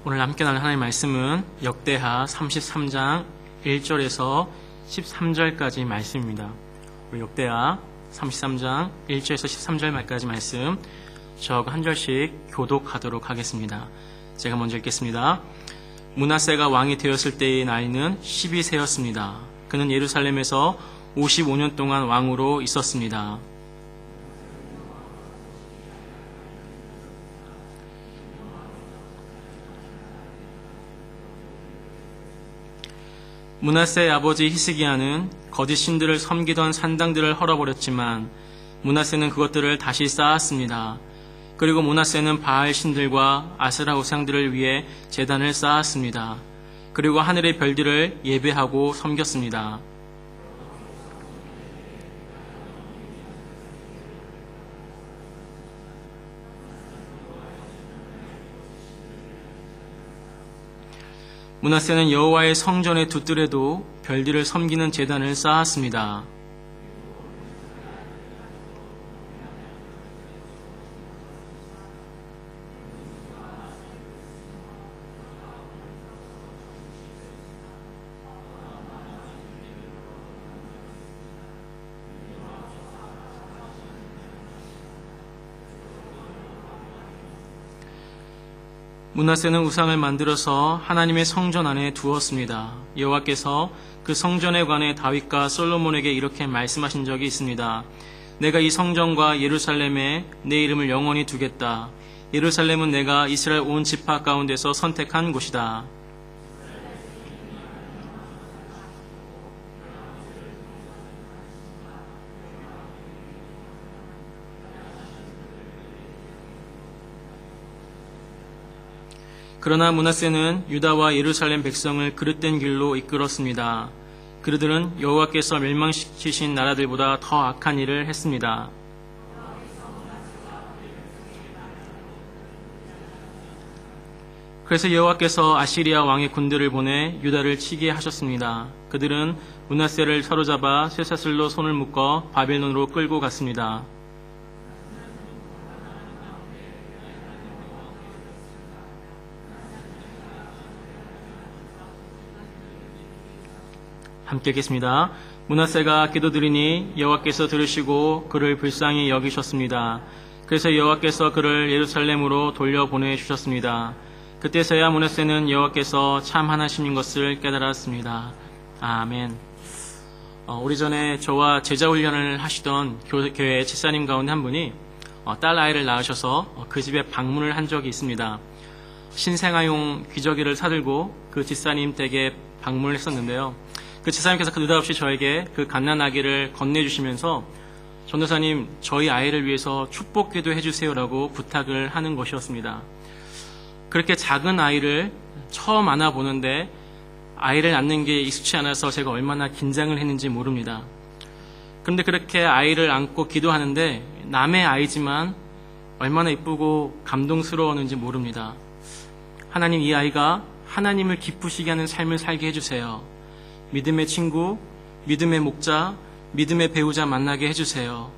오늘 함께 나눌 하나님의 말씀은 역대하 33장 1절에서 13절까지 말씀입니다. 우리 역대하 33장 1절에서 13절 말까지 말씀 저하고 한 절씩 교독하도록 하겠습니다. 제가 먼저 읽겠습니다. 므낫세가 왕이 되었을 때의 나이는 12세였습니다. 그는 예루살렘에서 55년 동안 왕으로 있었습니다. 므낫세의 아버지 히스기야는 거짓 신들을 섬기던 산당들을 헐어버렸지만 므낫세는 그것들을 다시 쌓았습니다. 그리고 므낫세는 바알 신들과 아세라 우상들을 위해 제단을 쌓았습니다. 그리고 하늘의 별들을 예배하고 섬겼습니다. 므낫세는 여호와의 성전의 두 뜰에도 별들을 섬기는 제단을 쌓았습니다. 므낫세는 우상을 만들어서 하나님의 성전 안에 두었습니다. 여호와께서 그 성전에 관해 다윗과 솔로몬에게 이렇게 말씀하신 적이 있습니다. 내가 이 성전과 예루살렘에 내 이름을 영원히 두겠다. 예루살렘은 내가 이스라엘 온 지파 가운데서 선택한 곳이다. 그러나 므낫세는 유다와 예루살렘 백성을 그릇된 길로 이끌었습니다. 그들은 여호와께서 멸망시키신 나라들보다 더 악한 일을 했습니다. 그래서 여호와께서 아시리아 왕의 군대를 보내 유다를 치게 하셨습니다. 그들은 므낫세를 사로잡아 쇠사슬로 손을 묶어 바벨론으로 끌고 갔습니다. 함께 읽겠습니다. 므낫세가 기도드리니 여호와께서 들으시고 그를 불쌍히 여기셨습니다. 그래서 여호와께서 그를 예루살렘으로 돌려보내주셨습니다. 그때서야 므낫세는 여호와께서 참 하나님인 것을 깨달았습니다. 아멘. 오래전에 저와 제자훈련을 하시던 교회 집사님 가운데 한 분이 딸 아이를 낳으셔서 그 집에 방문을 한 적이 있습니다. 신생아용 기저귀를 사들고 그 집사님 댁에 방문을 했었는데요. 그 집사님께서 느닷없이 저에게 그 갓난아기를 건네주시면서 전도사님, 저희 아이를 위해서 축복 기도해 주세요라고 부탁을 하는 것이었습니다. 그렇게 작은 아이를 처음 안아보는데 아이를 낳는 게 익숙치 않아서 제가 얼마나 긴장을 했는지 모릅니다. 그런데 그렇게 아이를 안고 기도하는데 남의 아이지만 얼마나 이쁘고 감동스러웠는지 모릅니다. 하나님, 이 아이가 하나님을 기쁘시게 하는 삶을 살게 해주세요. 믿음의 친구, 믿음의 목자, 믿음의 배우자 만나게 해주세요.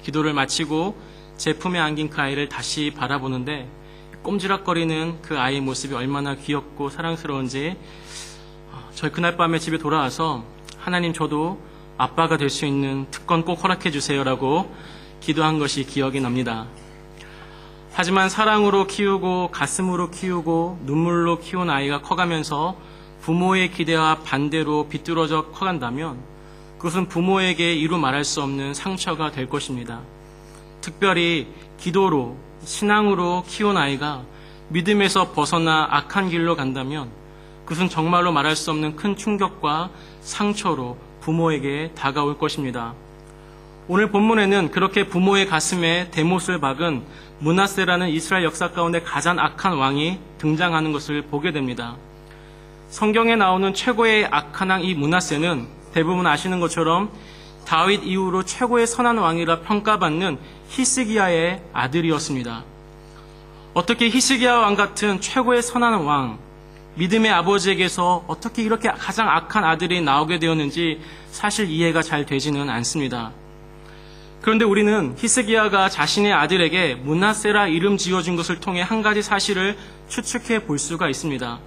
기도를 마치고 제 품에 안긴 그 아이를 다시 바라보는데 꼼지락거리는 그 아이의 모습이 얼마나 귀엽고 사랑스러운지 저희 그날 밤에 집에 돌아와서 하나님, 저도 아빠가 될 수 있는 특권 꼭 허락해 주세요라고 기도한 것이 기억이 납니다. 하지만 사랑으로 키우고 가슴으로 키우고 눈물로 키운 아이가 커가면서 부모의 기대와 반대로 비뚤어져 커간다면 그것은 부모에게 이루 말할 수 없는 상처가 될 것입니다. 특별히 기도로, 신앙으로 키운 아이가 믿음에서 벗어나 악한 길로 간다면 그것은 정말로 말할 수 없는 큰 충격과 상처로 부모에게 다가올 것입니다. 오늘 본문에는 그렇게 부모의 가슴에 대못을 박은 므낫세라는 이스라엘 역사 가운데 가장 악한 왕이 등장하는 것을 보게 됩니다. 성경에 나오는 최고의 악한 왕 이 므낫세는 대부분 아시는 것처럼 다윗 이후로 최고의 선한 왕이라 평가받는 히스기야의 아들이었습니다. 어떻게 히스기야 왕 같은 최고의 선한 왕, 믿음의 아버지에게서 어떻게 이렇게 가장 악한 아들이 나오게 되었는지 사실 이해가 잘 되지는 않습니다. 그런데 우리는 히스기야가 자신의 아들에게 므낫세라 이름 지어준 것을 통해 한 가지 사실을 추측해 볼 수가 있습니다.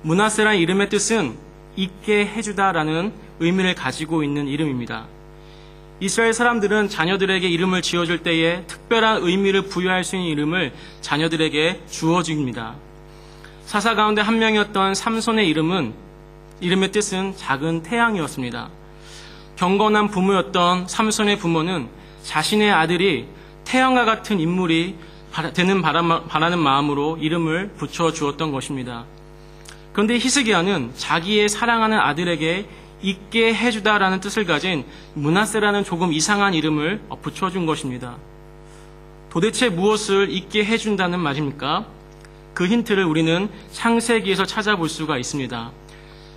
므낫세라는 이름의 뜻은 있게 해주다라는 의미를 가지고 있는 이름입니다. 이스라엘 사람들은 자녀들에게 이름을 지어줄 때에 특별한 의미를 부여할 수 있는 이름을 자녀들에게 주어줍니다. 사사 가운데 한 명이었던 삼손의 이름의 뜻은 작은 태양이었습니다. 경건한 부모였던 삼손의 부모는 자신의 아들이 태양과 같은 인물이 되는 바라는 마음으로 이름을 붙여주었던 것입니다. 그런데 히스기야는 자기의 사랑하는 아들에게 있게 해주다라는 뜻을 가진 므낫세라는 조금 이상한 이름을 붙여준 것입니다. 도대체 무엇을 있게 해준다는 말입니까? 그 힌트를 우리는 창세기에서 찾아볼 수가 있습니다.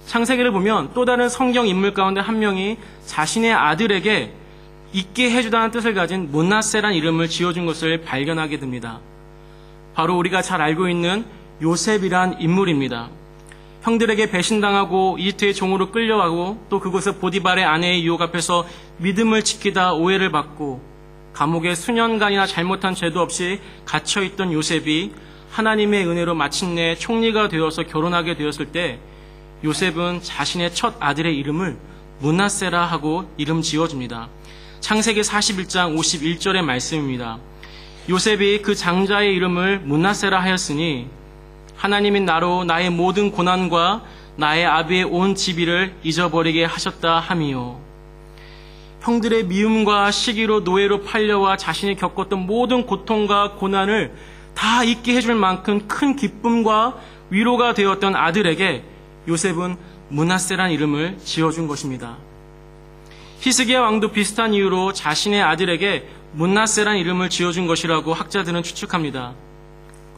창세기를 보면 또 다른 성경 인물 가운데 한 명이 자신의 아들에게 있게 해주다는 뜻을 가진 므낫세라는 이름을 지어준 것을 발견하게 됩니다. 바로 우리가 잘 알고 있는 요셉이란 인물입니다. 형들에게 배신당하고 이집트의 종으로 끌려가고 또 그곳에 보디발의 아내의 유혹 앞에서 믿음을 지키다 오해를 받고 감옥에 수년간이나 잘못한 죄도 없이 갇혀있던 요셉이 하나님의 은혜로 마침내 총리가 되어서 결혼하게 되었을 때 요셉은 자신의 첫 아들의 이름을 므낫세라 하고 이름 지어줍니다. 창세기 41장 51절의 말씀입니다. 요셉이 그 장자의 이름을 므낫세라 하였으니 하나님이 나로 나의 모든 고난과 나의 아비의 온 지비를 잊어버리게 하셨다 함이요. 형들의 미움과 시기로 노예로 팔려와 자신이 겪었던 모든 고통과 고난을 다 잊게 해줄 만큼 큰 기쁨과 위로가 되었던 아들에게 요셉은 므낫세란 이름을 지어준 것입니다. 히스기야 왕도 비슷한 이유로 자신의 아들에게 므낫세란 이름을 지어준 것이라고 학자들은 추측합니다.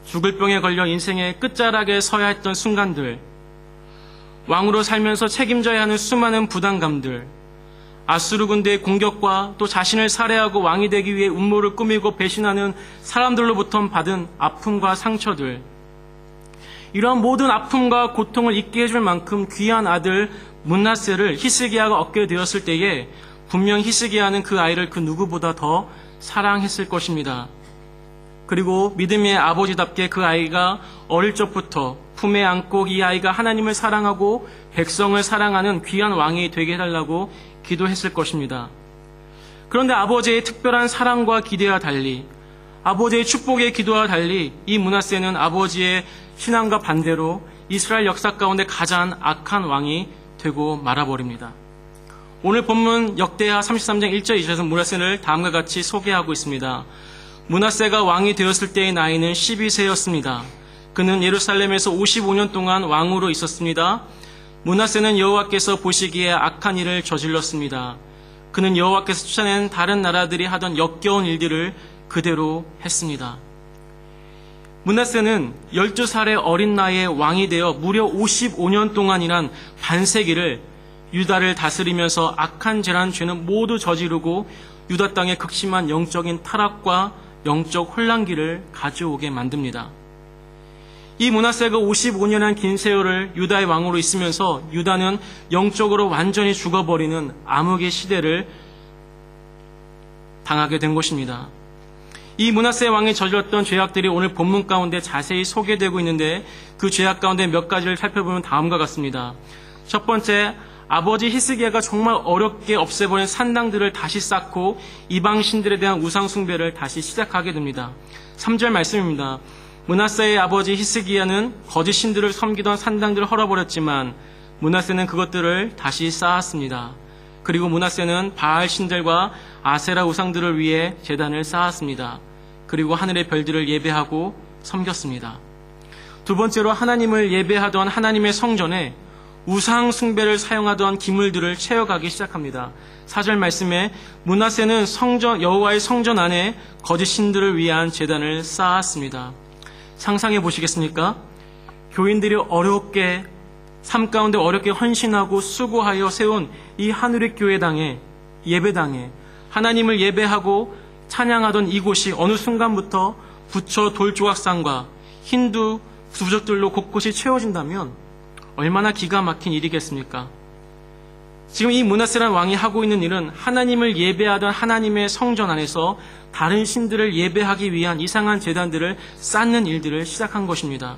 죽을 병에 걸려 인생의 끝자락에 서야 했던 순간들, 왕으로 살면서 책임져야 하는 수많은 부담감들, 아수르 군대의 공격과 또 자신을 살해하고 왕이 되기 위해 음모를 꾸미고 배신하는 사람들로부터 받은 아픔과 상처들, 이러한 모든 아픔과 고통을 잊게 해줄 만큼 귀한 아들 므낫세를 히스기야가 얻게 되었을 때에 분명 히스기야는 그 아이를 그 누구보다 더 사랑했을 것입니다. 그리고 믿음의 아버지답게 그 아이가 어릴 적부터 품에 안고 이 아이가 하나님을 사랑하고 백성을 사랑하는 귀한 왕이 되게 해달라고 기도했을 것입니다. 그런데 아버지의 특별한 사랑과 기대와 달리, 아버지의 축복의 기도와 달리 이 므낫세는 아버지의 신앙과 반대로 이스라엘 역사 가운데 가장 악한 왕이 되고 말아버립니다. 오늘 본문 역대하 33장 1절 2절에서 므낫세를 다음과 같이 소개하고 있습니다. 므낫세가 왕이 되었을 때의 나이는 12세였습니다. 그는 예루살렘에서 55년 동안 왕으로 있었습니다. 므낫세는 여호와께서 보시기에 악한 일을 저질렀습니다. 그는 여호와께서 쫓아낸 다른 나라들이 하던 역겨운 일들을 그대로 했습니다. 므낫세는 12살의 어린 나이에 왕이 되어 무려 55년 동안이란 반세기를 유다를 다스리면서 악한 죄란 죄는 모두 저지르고 유다 땅에 극심한 영적인 타락과 영적 혼란기를 가져오게 만듭니다. 이 므낫세가 55년한 긴 세월을 유다의 왕으로 있으면서 유다는 영적으로 완전히 죽어버리는 암흑의 시대를 당하게 된 것입니다. 이 므낫세 왕이 저질렀던 죄악들이 오늘 본문 가운데 자세히 소개되고 있는데 그 죄악 가운데 몇 가지를 살펴보면 다음과 같습니다. 첫 번째, 아버지 히스기야가 정말 어렵게 없애버린 산당들을 다시 쌓고 이방 신들에 대한 우상 숭배를 다시 시작하게 됩니다. 3절 말씀입니다. 므낫세의 아버지 히스기야는 거짓 신들을 섬기던 산당들을 헐어버렸지만 므낫세는 그것들을 다시 쌓았습니다. 그리고 므낫세는 바알 신들과 아세라 우상들을 위해 제단을 쌓았습니다. 그리고 하늘의 별들을 예배하고 섬겼습니다. 두 번째로 하나님을 예배하던 하나님의 성전에 우상 숭배를 사용하던 기물들을 채워가기 시작합니다. 4절 말씀에 므낫세는 여호와의 성전 안에 거짓 신들을 위한 제단을 쌓았습니다. 상상해 보시겠습니까? 교인들이 어렵게 삶 가운데 어렵게 헌신하고 수고하여 세운 이 하늘의 교회당에 예배당에 하나님을 예배하고 찬양하던 이곳이 어느 순간부터 부처 돌조각상과 힌두 부적들로 곳곳이 채워진다면 얼마나 기가 막힌 일이겠습니까? 지금 이 므낫세라는 왕이 하고 있는 일은 하나님을 예배하던 하나님의 성전 안에서 다른 신들을 예배하기 위한 이상한 제단들을 쌓는 일들을 시작한 것입니다.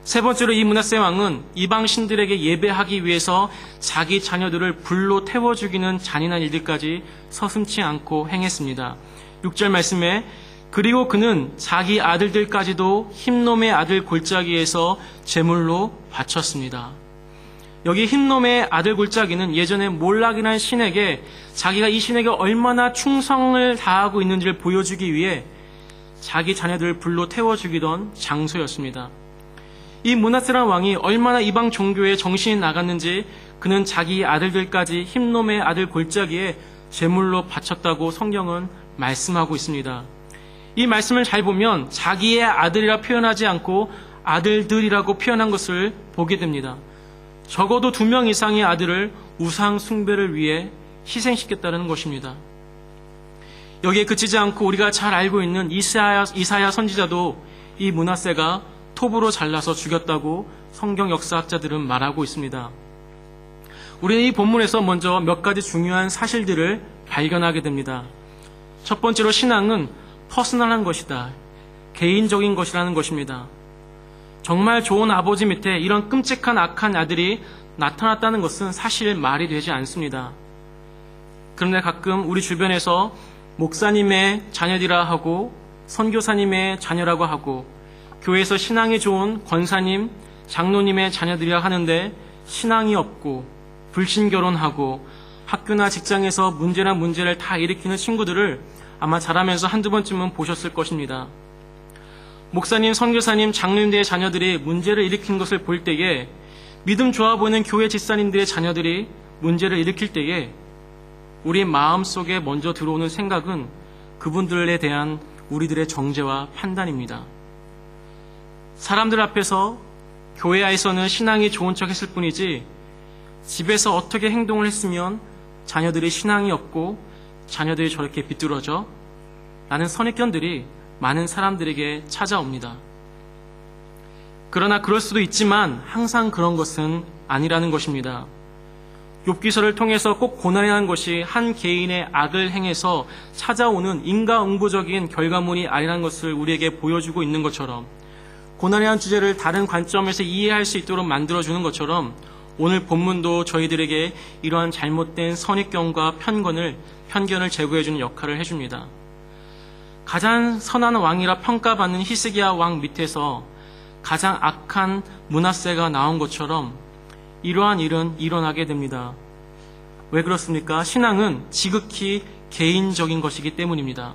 세 번째로 이 므낫세 왕은 이방 신들에게 예배하기 위해서 자기 자녀들을 불로 태워 죽이는 잔인한 일들까지 서슴지 않고 행했습니다. 6절 말씀에 그리고 그는 자기 아들들까지도 흰놈의 아들 골짜기에서 제물로 바쳤습니다. 여기 흰놈의 아들 골짜기는 예전에 몰락이라는 신에게 자기가 이 신에게 얼마나 충성을 다하고 있는지를 보여주기 위해 자기 자녀들을 불로 태워 죽이던 장소였습니다. 이 므낫세라는 왕이 얼마나 이방 종교에 정신이 나갔는지 그는 자기 아들들까지 흰놈의 아들 골짜기에 제물로 바쳤다고 성경은 말씀하고 있습니다. 이 말씀을 잘 보면 자기의 아들이라 표현하지 않고 아들들이라고 표현한 것을 보게 됩니다. 적어도 2명 이상의 아들을 우상 숭배를 위해 희생시켰다는 것입니다. 여기에 그치지 않고 우리가 잘 알고 있는 이사야 선지자도 이 므낫세가 톱으로 잘라서 죽였다고 성경 역사학자들은 말하고 있습니다. 우리는 이 본문에서 먼저 몇 가지 중요한 사실들을 발견하게 됩니다. 첫 번째로 신앙은 퍼스널한 것이다. 개인적인 것이라는 것입니다. 정말 좋은 아버지 밑에 이런 끔찍한 악한 아들이 나타났다는 것은 사실 말이 되지 않습니다. 그런데 가끔 우리 주변에서 목사님의 자녀들이라 하고 선교사님의 자녀라고 하고 교회에서 신앙이 좋은 권사님, 장로님의 자녀들이라 하는데 신앙이 없고 불신결혼하고 학교나 직장에서 문제를 다 일으키는 친구들을 아마 자라면서 한두 번쯤은 보셨을 것입니다. 목사님, 선교사님, 장로님들의 자녀들이 문제를 일으킨 것을 볼 때에 믿음 좋아 보이는 교회 집사님들의 자녀들이 문제를 일으킬 때에 우리 마음속에 먼저 들어오는 생각은 그분들에 대한 우리들의 정죄와 판단입니다. 사람들 앞에서 교회 안에서는 신앙이 좋은 척 했을 뿐이지 집에서 어떻게 행동을 했으면 자녀들이 신앙이 없고 자녀들이 저렇게 비뚤어져? 라는 선입견들이 많은 사람들에게 찾아옵니다. 그러나 그럴 수도 있지만 항상 그런 것은 아니라는 것입니다. 욥기서를 통해서 꼭 고난이라는 하는 것이 한 개인의 악을 행해서 찾아오는 인과응보적인 결과물이 아니라는 것을 우리에게 보여주고 있는 것처럼 고난이라는 주제를 다른 관점에서 이해할 수 있도록 만들어주는 것처럼 오늘 본문도 저희들에게 이러한 잘못된 선입견과 편견을 제거해주는 역할을 해줍니다. 가장 선한 왕이라 평가받는 히스기야 왕 밑에서 가장 악한 므낫세가 나온 것처럼 이러한 일은 일어나게 됩니다. 왜 그렇습니까? 신앙은 지극히 개인적인 것이기 때문입니다.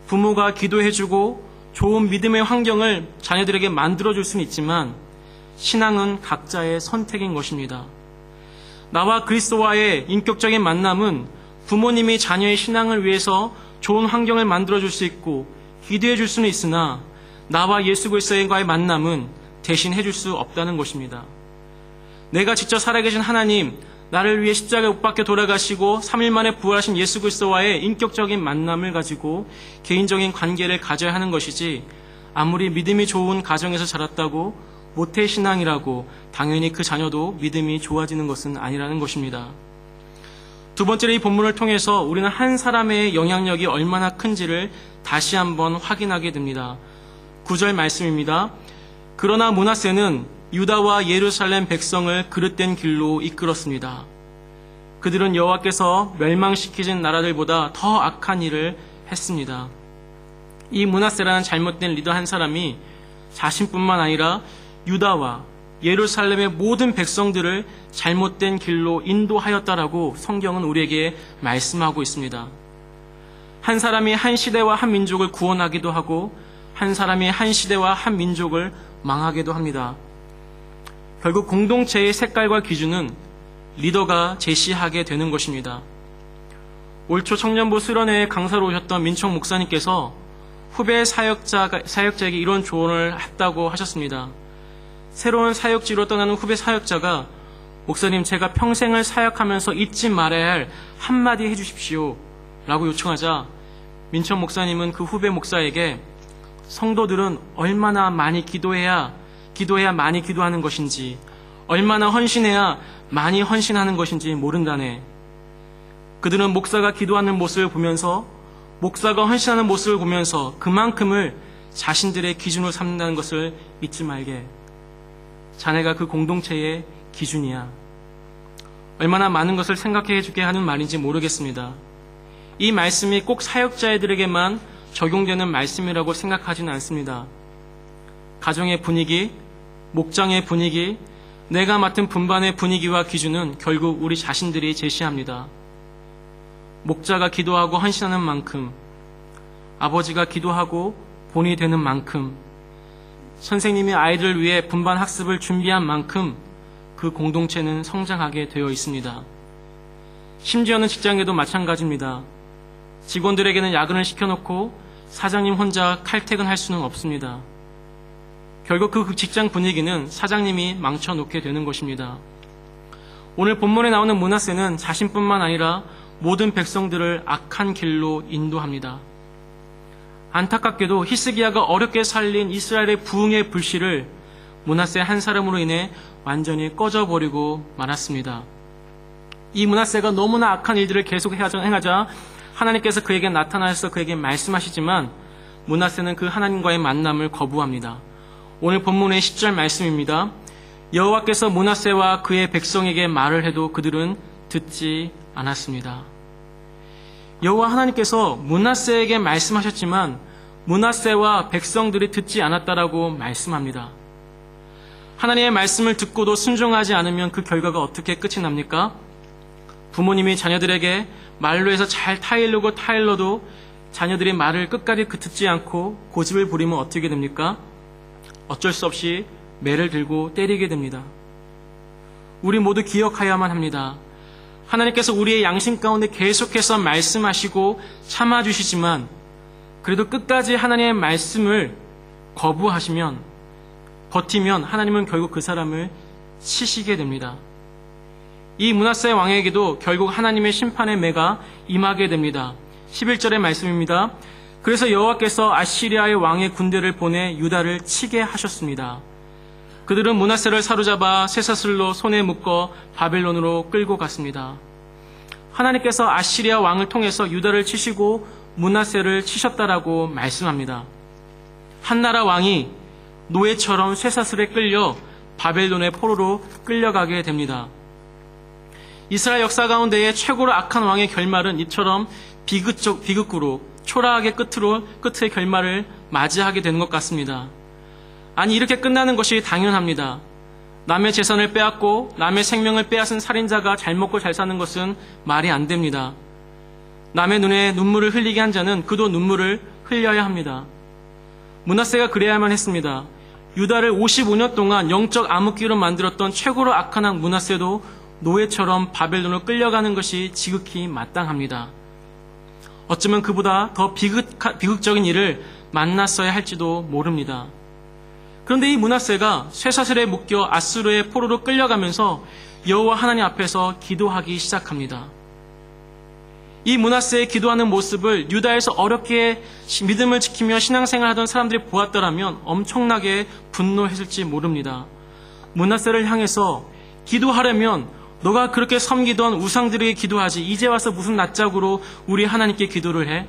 부모가 기도해주고 좋은 믿음의 환경을 자녀들에게 만들어줄 수는 있지만 신앙은 각자의 선택인 것입니다. 나와 그리스도와의 인격적인 만남은 부모님이 자녀의 신앙을 위해서 좋은 환경을 만들어줄 수 있고 기도해줄 수는 있으나 나와 예수 그리스도와의 만남은 대신 해줄 수 없다는 것입니다. 내가 직접 살아계신 하나님, 나를 위해 십자가에 못 박혀 돌아가시고 3일 만에 부활하신 예수 그리스도와의 인격적인 만남을 가지고 개인적인 관계를 가져야 하는 것이지 아무리 믿음이 좋은 가정에서 자랐다고 모태신앙이라고 당연히 그 자녀도 믿음이 좋아지는 것은 아니라는 것입니다. 두 번째로 이 본문을 통해서 우리는 한 사람의 영향력이 얼마나 큰지를 다시 한번 확인하게 됩니다. 9절 말씀입니다. 그러나 므낫세는 유다와 예루살렘 백성을 그릇된 길로 이끌었습니다. 그들은 여호와께서 멸망시키신 나라들보다 더 악한 일을 했습니다. 이 므낫세라는 잘못된 리더 한 사람이 자신뿐만 아니라 유다와 예루살렘의 모든 백성들을 잘못된 길로 인도하였다라고 성경은 우리에게 말씀하고 있습니다. 한 사람이 한 시대와 한 민족을 구원하기도 하고 한 사람이 한 시대와 한 민족을 망하기도 합니다. 결국 공동체의 색깔과 기준은 리더가 제시하게 되는 것입니다. 올 초 청년부 수련회에 강사로 오셨던 민총 목사님께서 후배 사역자에게 이런 조언을 했다고 하셨습니다. 새로운 사역지로 떠나는 후배 사역자가 목사님 제가 평생을 사역하면서 잊지 말아야 할 한마디 해주십시오 라고 요청하자 민총 목사님은 그 후배 목사에게 성도들은 얼마나 많이 기도해야 많이 기도하는 것인지 얼마나 헌신해야 많이 헌신하는 것인지 모른다네. 그들은 목사가 기도하는 모습을 보면서, 목사가 헌신하는 모습을 보면서 그만큼을 자신들의 기준으로 삼는다는 것을 잊지 말게. 자네가 그 공동체의 기준이야. 얼마나 많은 것을 생각해 주게 하는 말인지 모르겠습니다. 이 말씀이 꼭 사역자들에게만 적용되는 말씀이라고 생각하지는 않습니다. 가정의 분위기, 목장의 분위기, 내가 맡은 분반의 분위기와 기준은 결국 우리 자신들이 제시합니다. 목자가 기도하고 헌신하는 만큼, 아버지가 기도하고 본이 되는 만큼, 선생님이 아이들을 위해 분반 학습을 준비한 만큼 그 공동체는 성장하게 되어 있습니다. 심지어는 직장에도 마찬가지입니다. 직원들에게는 야근을 시켜놓고 사장님 혼자 칼퇴근할 수는 없습니다. 결국 그 직장 분위기는 사장님이 망쳐놓게 되는 것입니다. 오늘 본문에 나오는 므낫세는 자신뿐만 아니라 모든 백성들을 악한 길로 인도합니다. 안타깝게도 히스기야가 어렵게 살린 이스라엘의 부흥의 불씨를 므낫세 한 사람으로 인해 완전히 꺼져버리고 말았습니다. 이 므낫세가 너무나 악한 일들을 계속 행하자 하나님께서 그에게 나타나셔서 그에게 말씀하시지만 므낫세는 그 하나님과의 만남을 거부합니다. 오늘 본문의 10절 말씀입니다. 여호와께서 므낫세와 그의 백성에게 말을 해도 그들은 듣지 않았습니다. 여호와 하나님께서 므낫세에게 말씀하셨지만 므낫세와 백성들이 듣지 않았다라고 말씀합니다. 하나님의 말씀을 듣고도 순종하지 않으면 그 결과가 어떻게 끝이 납니까? 부모님이 자녀들에게 말로 해서 잘 타일러도 자녀들이 말을 끝까지 듣지 않고 고집을 부리면 어떻게 됩니까? 어쩔 수 없이 매를 들고 때리게 됩니다. 우리 모두 기억하여야만 합니다. 하나님께서 우리의 양심 가운데 계속해서 말씀하시고 참아주시지만 그래도 끝까지 하나님의 말씀을 거부하시면, 버티면 하나님은 결국 그 사람을 치시게 됩니다. 이 므낫세 왕에게도 결국 하나님의 심판의 매가 임하게 됩니다. 11절의 말씀입니다. 그래서 여호와께서 아시리아의 왕의 군대를 보내 유다를 치게 하셨습니다. 그들은 므낫세를 사로잡아 쇠사슬로 손에 묶어 바벨론으로 끌고 갔습니다. 하나님께서 아시리아 왕을 통해서 유다를 치시고 므낫세를 치셨다라고 말씀합니다. 한나라 왕이 노예처럼 쇠사슬에 끌려 바벨론의 포로로 끌려가게 됩니다. 이스라엘 역사 가운데의 최고로 악한 왕의 결말은 이처럼 비극으로 초라하게 끝의 결말을 맞이하게 되는 것 같습니다. 아니, 이렇게 끝나는 것이 당연합니다. 남의 재산을 빼앗고 남의 생명을 빼앗은 살인자가 잘 먹고 잘 사는 것은 말이 안 됩니다. 남의 눈에 눈물을 흘리게 한 자는 그도 눈물을 흘려야 합니다. 므낫세가 그래야만 했습니다. 유다를 55년 동안 영적 암흑기로 만들었던 최고로 악한 왕 므낫세도 노예처럼 바벨론으로 끌려가는 것이 지극히 마땅합니다. 어쩌면 그보다 더 비극적인 일을 만났어야 할지도 모릅니다. 그런데 이 므낫세가 쇠사슬에 묶여 아수르의 포로로 끌려가면서 여호와 하나님 앞에서 기도하기 시작합니다. 이 므낫세의 기도하는 모습을 유다에서 어렵게 믿음을 지키며 신앙생활하던 사람들이 보았더라면 엄청나게 분노했을지 모릅니다. 므낫세를 향해서 기도하려면 너가 그렇게 섬기던 우상들에게 기도하지 이제 와서 무슨 낯짝으로 우리 하나님께 기도를 해?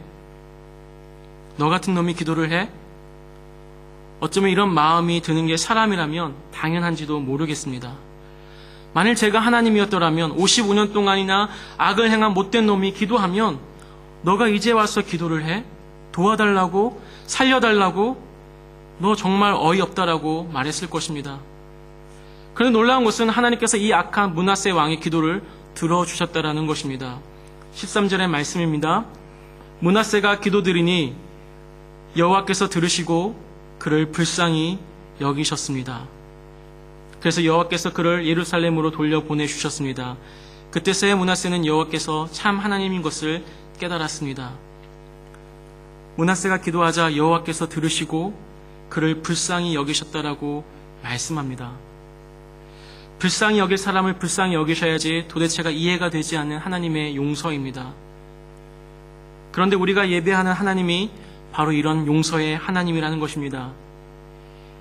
너 같은 놈이 기도를 해? 어쩌면 이런 마음이 드는 게 사람이라면 당연한지도 모르겠습니다. 만일 제가 하나님이었더라면 55년 동안이나 악을 행한 못된 놈이 기도하면 너가 이제 와서 기도를 해? 도와달라고? 살려달라고? 너 정말 어이없다라고 말했을 것입니다. 그런데 놀라운 것은 하나님께서 이 악한 므낫세 왕의 기도를 들어주셨다라는 것입니다. 13절의 말씀입니다. 므낫세가 기도드리니 여호와께서 들으시고 그를 불쌍히 여기셨습니다. 그래서 여호와께서 그를 예루살렘으로 돌려보내주셨습니다. 그때서야 므낫세는 여호와께서 참 하나님인 것을 깨달았습니다. 므낫세가 기도하자 여호와께서 들으시고 그를 불쌍히 여기셨다라고 말씀합니다. 불쌍히 여길 사람을 불쌍히 여기셔야지 도대체가 이해가 되지 않는 하나님의 용서입니다. 그런데 우리가 예배하는 하나님이 바로 이런 용서의 하나님이라는 것입니다.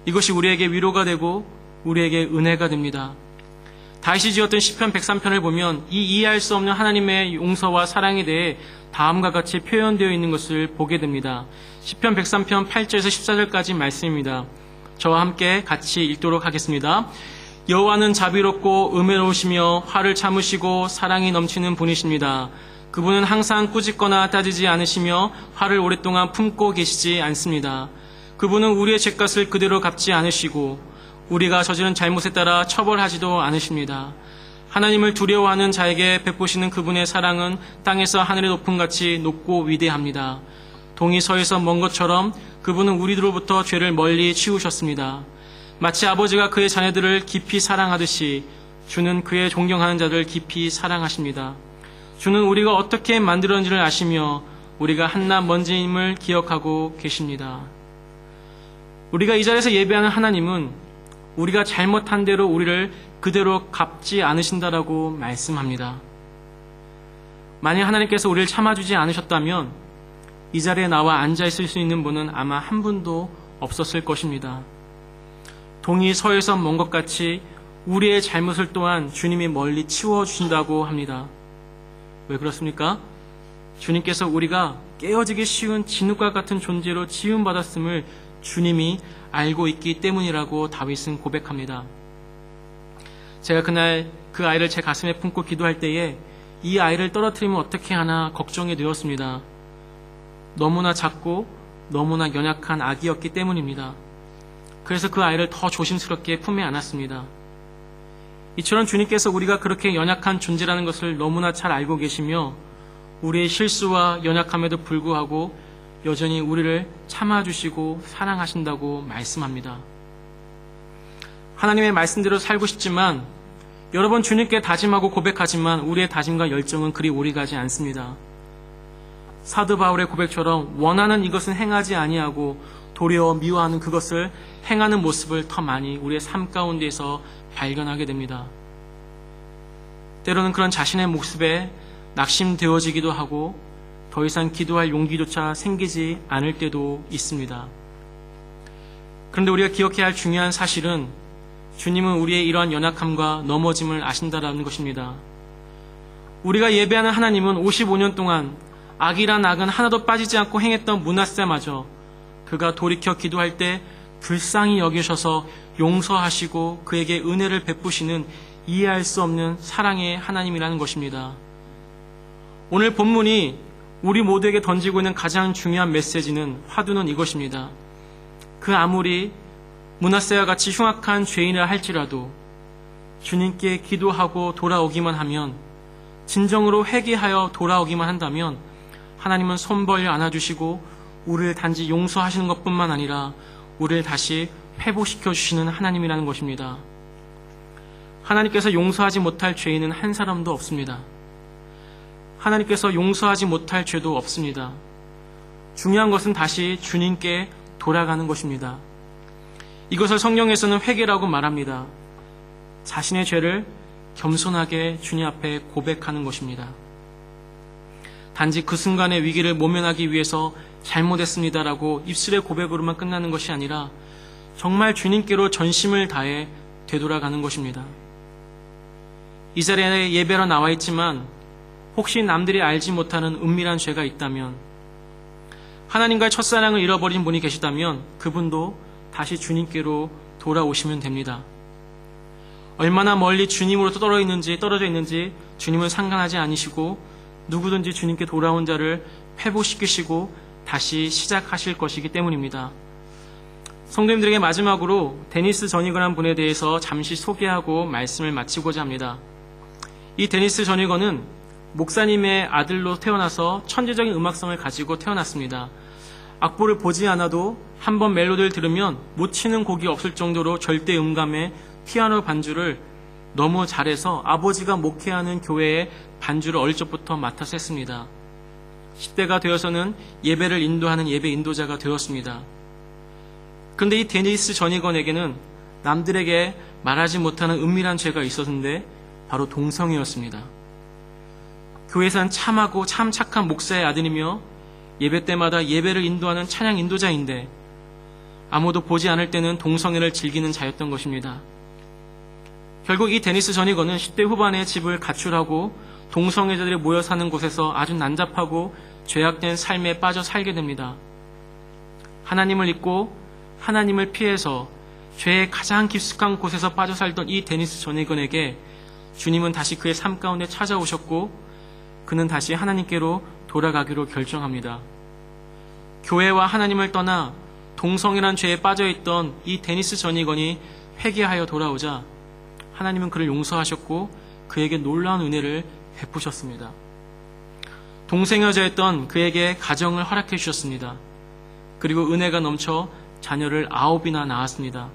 이것이 우리에게 위로가 되고 우리에게 은혜가 됩니다. 다윗이 지었던 시편 103편을 보면 이 이해할 수 없는 하나님의 용서와 사랑에 대해 다음과 같이 표현되어 있는 것을 보게 됩니다. 시편 103편 8절에서 14절까지 말씀입니다. 저와 함께 같이 읽도록 하겠습니다. 여호와는 자비롭고 은혜로우시며 화를 참으시고 사랑이 넘치는 분이십니다. 그분은 항상 꾸짖거나 따지지 않으시며 화를 오랫동안 품고 계시지 않습니다. 그분은 우리의 죄값을 그대로 갚지 않으시고 우리가 저지른 잘못에 따라 처벌하지도 않으십니다. 하나님을 두려워하는 자에게 베푸시는 그분의 사랑은 땅에서 하늘의 높음같이 높고 위대합니다. 동이 서에서 먼 것처럼 그분은 우리들로부터 죄를 멀리 치우셨습니다. 마치 아버지가 그의 자녀들을 깊이 사랑하듯이 주는 그의 존경하는 자들을 깊이 사랑하십니다. 주는 우리가 어떻게 만들었는지를 아시며 우리가 한낱 먼지임을 기억하고 계십니다. 우리가 이 자리에서 예배하는 하나님은 우리가 잘못한 대로 우리를 그대로 갚지 않으신다라고 말씀합니다. 만약 하나님께서 우리를 참아주지 않으셨다면 이 자리에 나와 앉아있을 수 있는 분은 아마 한 분도 없었을 것입니다. 동이 서에서 먼 것 같이 우리의 잘못을 또한 주님이 멀리 치워주신다고 합니다. 왜 그렇습니까? 주님께서 우리가 깨어지기 쉬운 진흙과 같은 존재로 지음받았음을 주님이 알고 있기 때문이라고 다윗은 고백합니다. 제가 그날 그 아이를 제 가슴에 품고 기도할 때에 이 아이를 떨어뜨리면 어떻게 하나 걱정이 되었습니다. 너무나 작고 너무나 연약한 아기였기 때문입니다. 그래서 그 아이를 더 조심스럽게 품에 안았습니다. 이처럼 주님께서 우리가 그렇게 연약한 존재라는 것을 너무나 잘 알고 계시며 우리의 실수와 연약함에도 불구하고 여전히 우리를 참아주시고 사랑하신다고 말씀합니다. 하나님의 말씀대로 살고 싶지만 여러 번 주님께 다짐하고 고백하지만 우리의 다짐과 열정은 그리 오래가지 않습니다. 사도 바울의 고백처럼 원하는 이것은 행하지 아니하고 도리어 미워하는 그것을 행하는 모습을 더 많이 우리의 삶 가운데에서 발견하게 됩니다. 때로는 그런 자신의 모습에 낙심되어지기도 하고 더 이상 기도할 용기조차 생기지 않을 때도 있습니다. 그런데 우리가 기억해야 할 중요한 사실은 주님은 우리의 이러한 연약함과 넘어짐을 아신다라는 것입니다. 우리가 예배하는 하나님은 55년 동안 악이란 악은 하나도 빠지지 않고 행했던 므낫세마저 그가 돌이켜 기도할 때 불쌍히 여기셔서 용서하시고 그에게 은혜를 베푸시는 이해할 수 없는 사랑의 하나님이라는 것입니다. 오늘 본문이 우리 모두에게 던지고 있는 가장 중요한 메시지는 화두는 이것입니다. 그 아무리 므낫세와 같이 흉악한 죄인이라 할지라도 주님께 기도하고 돌아오기만 하면, 진정으로 회개하여 돌아오기만 한다면 하나님은 손 벌려 안아주시고 우리를 단지 용서하시는 것뿐만 아니라 우리를 다시 회복시켜 주시는 하나님이라는 것입니다. 하나님께서 용서하지 못할 죄인은 한 사람도 없습니다. 하나님께서 용서하지 못할 죄도 없습니다. 중요한 것은 다시 주님께 돌아가는 것입니다. 이것을 성경에서는 회개라고 말합니다. 자신의 죄를 겸손하게 주님 앞에 고백하는 것입니다. 단지 그 순간의 위기를 모면하기 위해서 잘못했습니다라고 입술의 고백으로만 끝나는 것이 아니라 정말 주님께로 전심을 다해 되돌아가는 것입니다. 이 자리에 예배로 나와 있지만 혹시 남들이 알지 못하는 은밀한 죄가 있다면, 하나님과의 첫사랑을 잃어버린 분이 계시다면 그분도 다시 주님께로 돌아오시면 됩니다. 얼마나 멀리 주님으로부터 떨어져 있는지 주님은 상관하지 않으시고 누구든지 주님께 돌아온 자를 회복시키시고 다시 시작하실 것이기 때문입니다. 성도님들에게 마지막으로 데니스 저니거라는 분에 대해서 잠시 소개하고 말씀을 마치고자 합니다. 이 데니스 저니거는 목사님의 아들로 태어나서 천재적인 음악성을 가지고 태어났습니다. 악보를 보지 않아도 한번 멜로디를 들으면 못 치는 곡이 없을 정도로 절대 음감의 피아노 반주를 너무 잘해서 아버지가 목회하는 교회의 반주를 어릴 적부터 맡아서 했습니다. 10대가 되어서는 예배를 인도하는 예배 인도자가 되었습니다. 그런데 이 데니스 저니건에게는 남들에게 말하지 못하는 은밀한 죄가 있었는데 바로 동성이었습니다. 교회에서는 참하고 참 착한 목사의 아들이며 예배 때마다 예배를 인도하는 찬양 인도자인데 아, 아무도 보지 않을 때는 동성애를 즐기는 자였던 것입니다. 결국 이 데니스 전이건은 10대 후반에 집을 가출하고 동성애자들이 모여 사는 곳에서 아주 난잡하고 죄악된 삶에 빠져 살게 됩니다. 하나님을 잊고 하나님을 피해서 죄의 가장 깊숙한 곳에서 빠져 살던 이 데니스 전이건에게 주님은 다시 그의 삶 가운데 찾아오셨고 그는 다시 하나님께로 돌아가기로 결정합니다. 교회와 하나님을 떠나 동성애란 죄에 빠져있던 이 데니스 전이건이 회개하여 돌아오자 하나님은 그를 용서하셨고 그에게 놀라운 은혜를 베푸셨습니다. 동성애자였던 그에게 가정을 허락해 주셨습니다. 그리고 은혜가 넘쳐 자녀를 9이나 낳았습니다.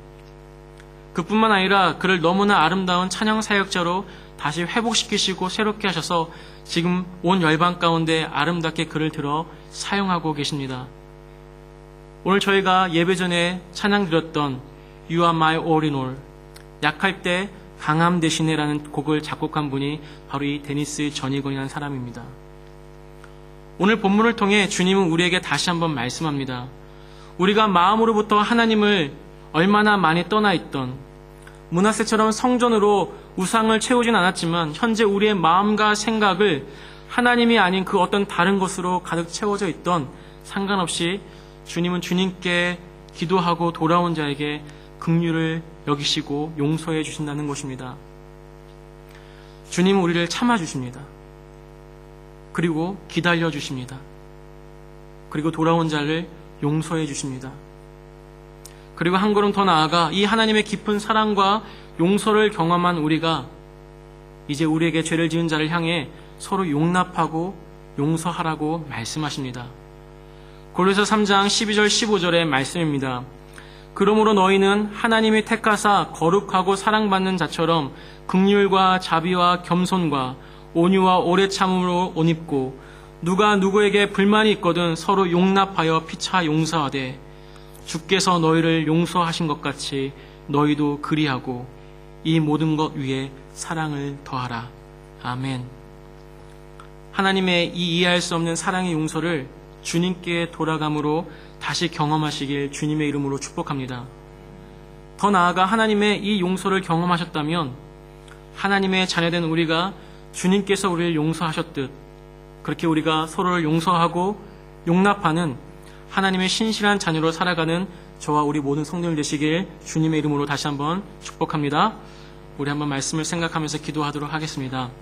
그뿐만 아니라 그를 너무나 아름다운 찬양 사역자로 다시 회복시키시고 새롭게 하셔서 지금 온 열방 가운데 아름답게 그를 들어 사용하고 계십니다. 오늘 저희가 예배 전에 찬양 드렸던 You are my all in all, 약할 때 강함 대신에라는 곡을 작곡한 분이 바로 이 데니스 전이건이라는 사람입니다. 오늘 본문을 통해 주님은 우리에게 다시 한번 말씀합니다. 우리가 마음으로부터 하나님을 얼마나 많이 떠나 있던, 므낫세처럼 성전으로 우상을 채우진 않았지만 현재 우리의 마음과 생각을 하나님이 아닌 그 어떤 다른 것으로 가득 채워져 있던 상관없이 주님은 주님께 기도하고 돌아온 자에게 긍휼을 여기시고 용서해 주신다는 것입니다. 주님은 우리를 참아주십니다. 그리고 기다려 주십니다. 그리고 돌아온 자를 용서해 주십니다. 그리고 한 걸음 더 나아가 이 하나님의 깊은 사랑과 용서를 경험한 우리가 이제 우리에게 죄를 지은 자를 향해 서로 용납하고 용서하라고 말씀하십니다. 고린도서 3장 12절 15절의 말씀입니다. 그러므로 너희는 하나님이 택하사 거룩하고 사랑받는 자처럼 긍휼과 자비와 겸손과 온유와 오래 참음으로 옷 입고 누가 누구에게 불만이 있거든 서로 용납하여 피차 용서하되 주께서 너희를 용서하신 것 같이 너희도 그리하고 이 모든 것 위에 사랑을 더하라. 아멘. 하나님의 이 이해할 수 없는 사랑의 용서를 주님께 돌아감으로 다시 경험하시길 주님의 이름으로 축복합니다. 더 나아가 하나님의 이 용서를 경험하셨다면 하나님의 자녀된 우리가 주님께서 우리를 용서하셨듯 그렇게 우리가 서로를 용서하고 용납하는 하나님의 신실한 자녀로 살아가는 저와 우리 모든 성도들 되시길 주님의 이름으로 다시 한번 축복합니다. 우리 한번 말씀을 생각하면서 기도하도록 하겠습니다.